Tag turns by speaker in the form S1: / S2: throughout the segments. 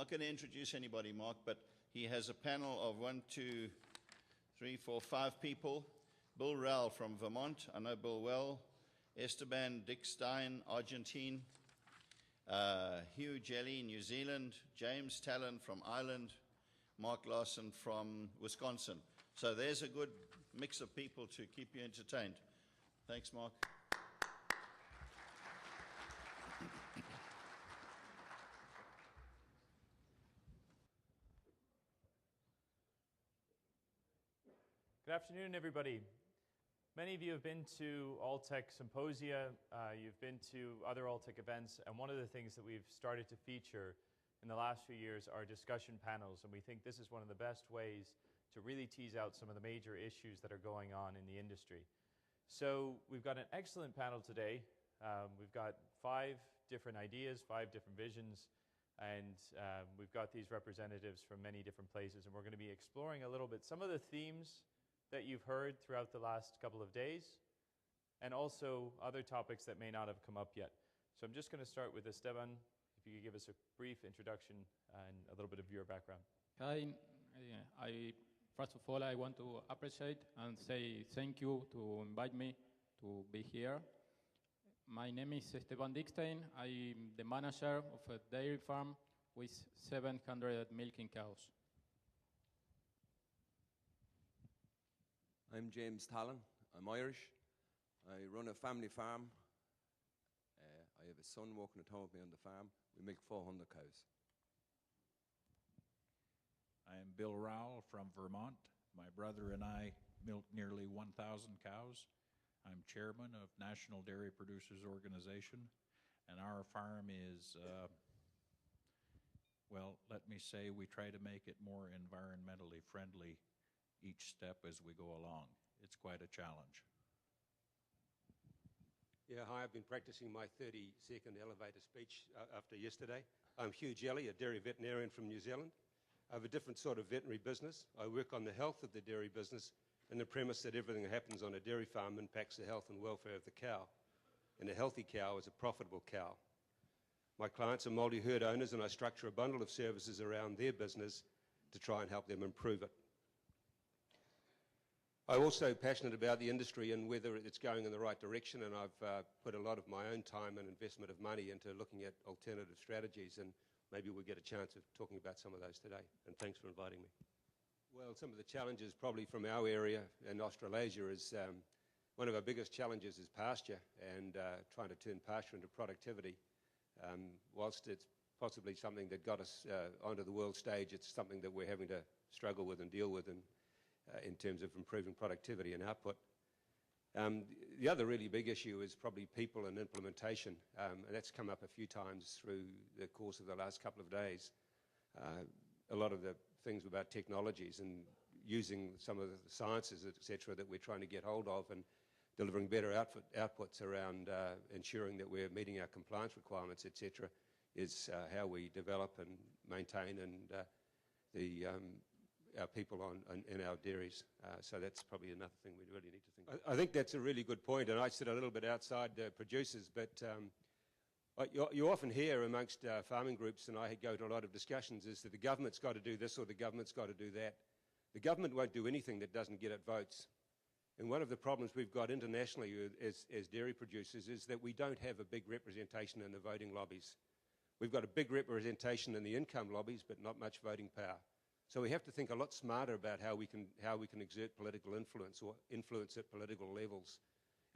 S1: not going to introduce anybody, Mark, but he has a panel of 1, 2, 3, 4, 5 people. Bill Rowell from Vermont, I know Bill well. Esteban Dick Stein, Argentine. Hugh Jellie, New Zealand. James Talon from Ireland. Mark Larson from Wisconsin. So there's a good mix of people to keep you entertained. Thanks, Mark.
S2: Good afternoon, everybody. Many of you have been to Alltech symposia, you've been to other Alltech events, and one of the things that we've started to feature in the last few years are discussion panels, and we think this is one of the best ways to really tease out some of the major issues that are going on in the industry. So we've got an excellent panel today. We've got 5 different ideas, 5 different visions, and we've got these representatives from many different places, and we're going to be exploring a little bit some of the themes that you've heard throughout the last couple of days, and also other topics that may not have come up yet. So I'm just going to start with Esteban, if you could give us a brief introduction and a little bit of your background.
S3: Hi, first of all, I want to appreciate and say thank you to invite me to be here. My name is Esteban Dickstein. I'm the manager of a dairy farm with 700 milking cows.
S4: I'm James Talon. I'm Irish. I run a family farm. I have a son working at home with me on the farm. We milk 400 cows.
S5: I am Bill Rowell from Vermont. My brother and I milk nearly 1,000 cows. I'm chairman of National Dairy Producers Organization, and our farm is, well, let me say we try to make it more environmentally friendly each step as we go along. It's quite a challenge.
S6: Yeah, hi, I've been practicing my 30-second elevator speech after yesterday. I'm Hugh Jellie, a dairy veterinarian from New Zealand. I have a different sort of veterinary business. I work on the health of the dairy business and the premise that everything that happens on a dairy farm impacts the health and welfare of the cow. And a healthy cow is a profitable cow. My clients are multi-herd owners, and I structure a bundle of services around their business to try and help them improve it. I'm also passionate about the industry and whether it's going in the right direction, and I've put a lot of my own time and investment of money into looking at alternative strategies, and maybe we'll get a chance of talking about some of those today. And thanks for inviting me. Well, some of the challenges probably from our area in Australasia is one of our biggest challenges is pasture and trying to turn pasture into productivity. Whilst it's possibly something that got us onto the world stage, it's something that we're having to struggle with and deal with in terms of improving productivity and output. The other really big issue is probably people and implementation, and that's come up a few times through the course of the last couple of days. A lot of the things about technologies and using some of the sciences, etc., that we're trying to get hold of and delivering better outputs around ensuring that we're meeting our compliance requirements, etc., is how we develop and maintain and our people in our dairies. So that's probably another thing we really need to think about. I think that's a really good point, and I sit a little bit outside producers, but you often hear amongst farming groups, and I go to a lot of discussions, is that the government's got to do this or the government's got to do that. The government won't do anything that doesn't get it votes. And one of the problems we've got internationally as dairy producers is that we don't have a big representation in the voting lobbies. We've got a big representation in the income lobbies, but not much voting power. So we have to think a lot smarter about how we can exert political influence or influence at political levels.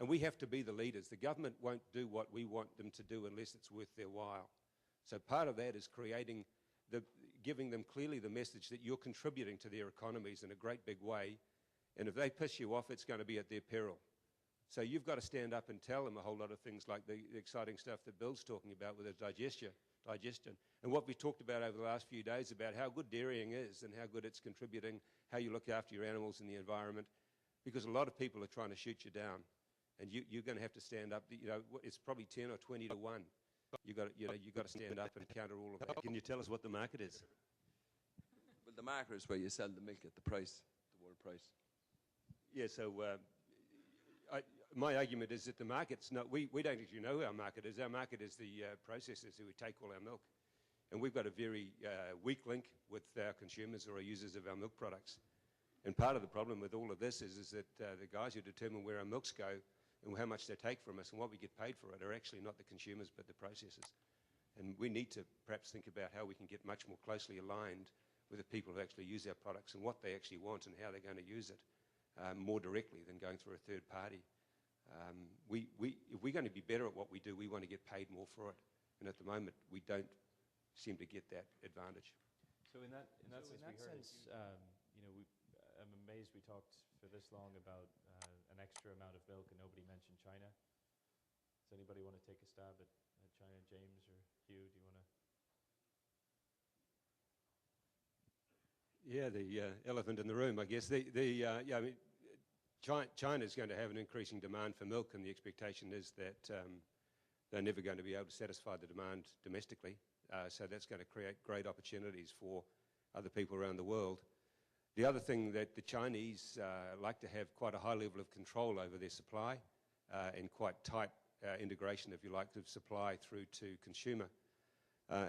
S6: And we have to be the leaders. The government won't do what we want them to do unless it's worth their while. So part of that is giving them clearly the message that you're contributing to their economies in a great big way, and if they piss you off, it's going to be at their peril. So you've got to stand up and tell them a whole lot of things like the exciting stuff that Bill's talking about with his digestion, and what we talked about over the last few days about how good dairying is and how good it's contributing, how you look after your animals and the environment, because a lot of people are trying to shoot you down, and you're going to have to stand up. You know, it's probably 10 or 20 to 1. You've got to stand up and counter all of that. Can you tell us what the market is?
S4: Well, the market is where you sell the milk at the price, the world price.
S6: Yeah, so my argument is that the market's not, we don't actually know who our market is. Our market is the processors who take all our milk. And we've got a very weak link with our consumers or our users of our milk products. And part of the problem with all of this is that the guys who determine where our milks go and how much they take from us and what we get paid for it are actually not the consumers but the processors. And we need to perhaps think about how we can get much more closely aligned with the people who actually use our products and what they actually want and how they're going to use it more directly than going through a third party. If we're going to be better at what we do, we want to get paid more for it. And at the moment, we don't seem to get that advantage.
S2: So in that sense, I'm amazed we talked for this long about an extra amount of milk and nobody mentioned China. Does anybody want to take a stab at China? James or Hugh, do you want to?
S6: Yeah, the elephant in the room, I guess. China is going to have an increasing demand for milk, and the expectation is that they're never going to be able to satisfy the demand domestically. So that's going to create great opportunities for other people around the world. The other thing that the Chinese like to have quite a high level of control over their supply and quite tight integration, if you like, of supply through to consumer.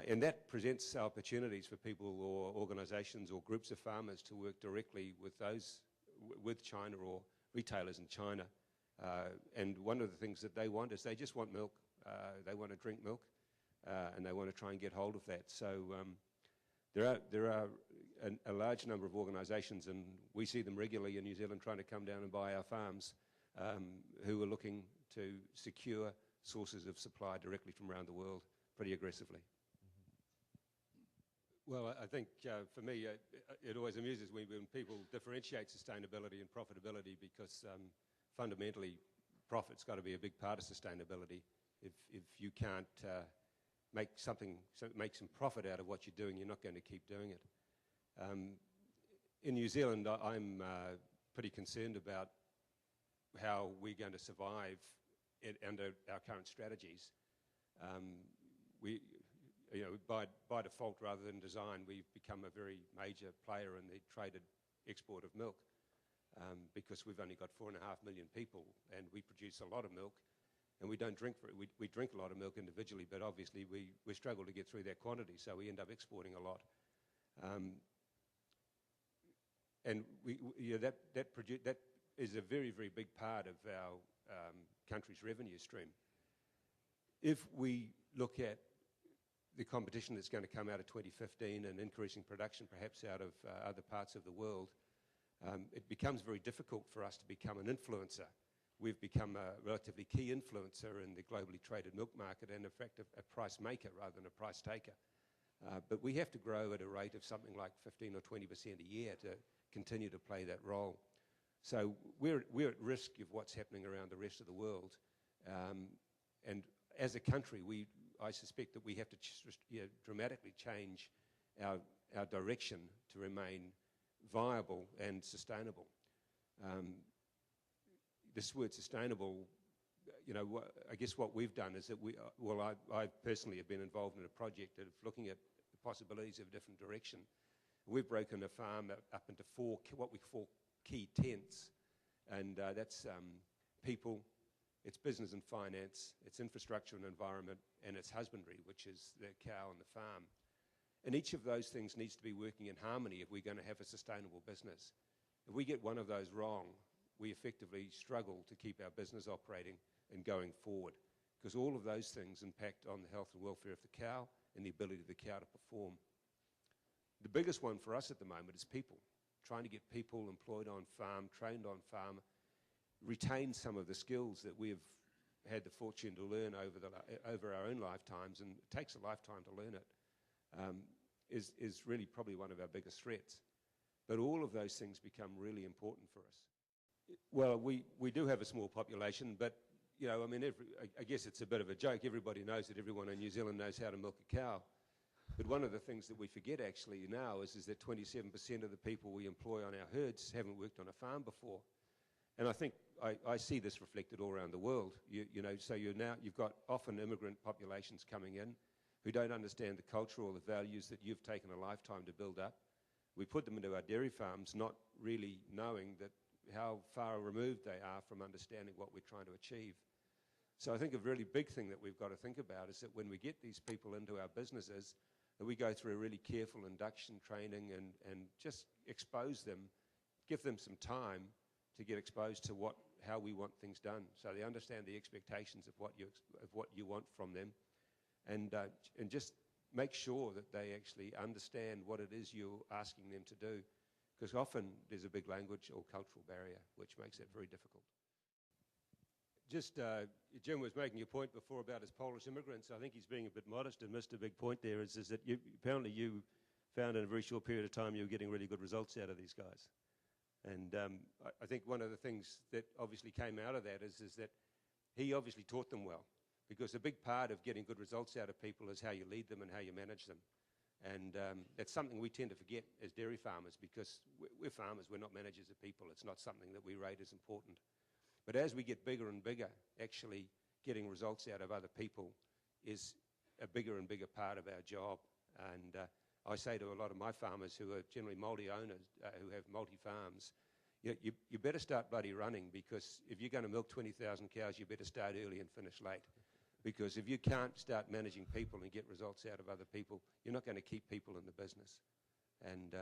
S6: And that presents opportunities for people or organisations or groups of farmers to work directly with China or retailers in China. And one of the things that they want is they just want milk. They want to drink milk, and they want to try and get hold of that. So there are a large number of organisations, and we see them regularly in New Zealand trying to come down and buy our farms, who are looking to secure sources of supply directly from around the world pretty aggressively. Well, I think for me, it always amuses me when people differentiate sustainability and profitability, because fundamentally, profit's got to be a big part of sustainability. If you can't make some profit out of what you're doing, you're not going to keep doing it. In New Zealand, I'm pretty concerned about how we're going to survive under our current strategies. By default, rather than design, we've become a very major player in the traded export of milk, because we've only got 4.5 million people, and we produce a lot of milk, and we don't drink we drink a lot of milk individually, but obviously we struggle to get through that quantity, so we end up exporting a lot. And that is a very, very big part of our country's revenue stream. If we look at the competition that's going to come out of 2015 and increasing production perhaps out of other parts of the world, it becomes very difficult for us to become an influencer. We've become a relatively key influencer in the globally traded milk market, and in fact a price maker rather than a price taker. But we have to grow at a rate of something like 15 or 20% a year to continue to play that role. So we're at risk of what's happening around the rest of the world. And as a country, I suspect that we have to dramatically change our direction to remain viable and sustainable. This word sustainable, I guess what we've done is that I personally have been involved in a project of looking at the possibilities of different direction. We've broken a farm up into what we call key tents, and that's people, it's business and finance, it's infrastructure and environment, and it's husbandry, which is the cow and the farm. And each of those things needs to be working in harmony if we're going to have a sustainable business. If we get one of those wrong, we effectively struggle to keep our business operating and going forward, because all of those things impact on the health and welfare of the cow and the ability of the cow to perform. The biggest one for us at the moment is people, trying to get people employed on farm, trained on farm, retain some of the skills that we've had the fortune to learn over our own lifetimes, and it takes a lifetime to learn it, is really probably one of our biggest threats. But all of those things become really important for us. Well, we do have a small population, but I guess it's a bit of a joke. Everybody knows that everyone in New Zealand knows how to milk a cow. But one of the things that we forget actually now is that 27% of the people we employ on our herds haven't worked on a farm before. And I think I see this reflected all around the world. So you've got often immigrant populations coming in who don't understand the culture or the values that you've taken a lifetime to build up. We put them into our dairy farms not really knowing that how far removed they are from understanding what we're trying to achieve. So I think a really big thing that we've got to think about is that when we get these people into our businesses, that we go through a really careful induction training and just expose them, give them some time to get exposed to how we want things done, so they understand the expectations of what you want from them, and just make sure that they actually understand what it is you're asking them to do, because often there's a big language or cultural barrier which makes it very difficult. Just, Jim was making a point before about his Polish immigrants. I think he's being a bit modest and missed a big point there, is that apparently you found in a very short period of time you were getting really good results out of these guys. And I think one of the things that obviously came out of that is that he obviously taught them well, because a big part of getting good results out of people is how you lead them and how you manage them. And that's something we tend to forget as dairy farmers, because we're farmers, we're not managers of people. It's not something that we rate as important. But as we get bigger and bigger, actually getting results out of other people is a bigger and bigger part of our job. And I say to a lot of my farmers who are generally multi-owners, who have multi-farms, you better start bloody running, because if you're going to milk 20,000 cows, you better start early and finish late. Because if you can't start managing people and get results out of other people, you're not going to keep people in the business. And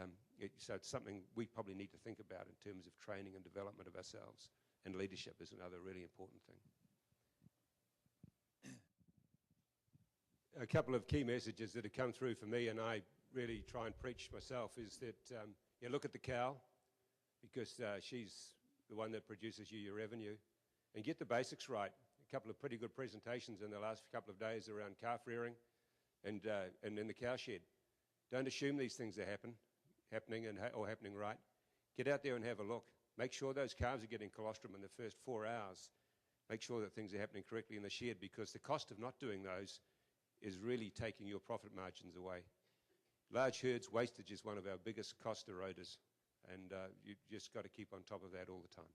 S6: so it's something we probably need to think about in terms of training and development of ourselves. And leadership is another really important thing. A couple of key messages that have come through for me, and I really try and preach myself, is that you look at the cow, because she's the one that produces you your revenue, and get the basics right. A couple of pretty good presentations in the last couple of days around calf rearing and in the cow shed. Don't assume these things are happening or happening right. Get out there and have a look. Make sure those calves are getting colostrum in the first 4 hours. Make sure that things are happening correctly in the shed, because the cost of not doing those is really taking your profit margins away. Large herds wastage is one of our biggest cost eroders, and you just got to keep on top of that all the time.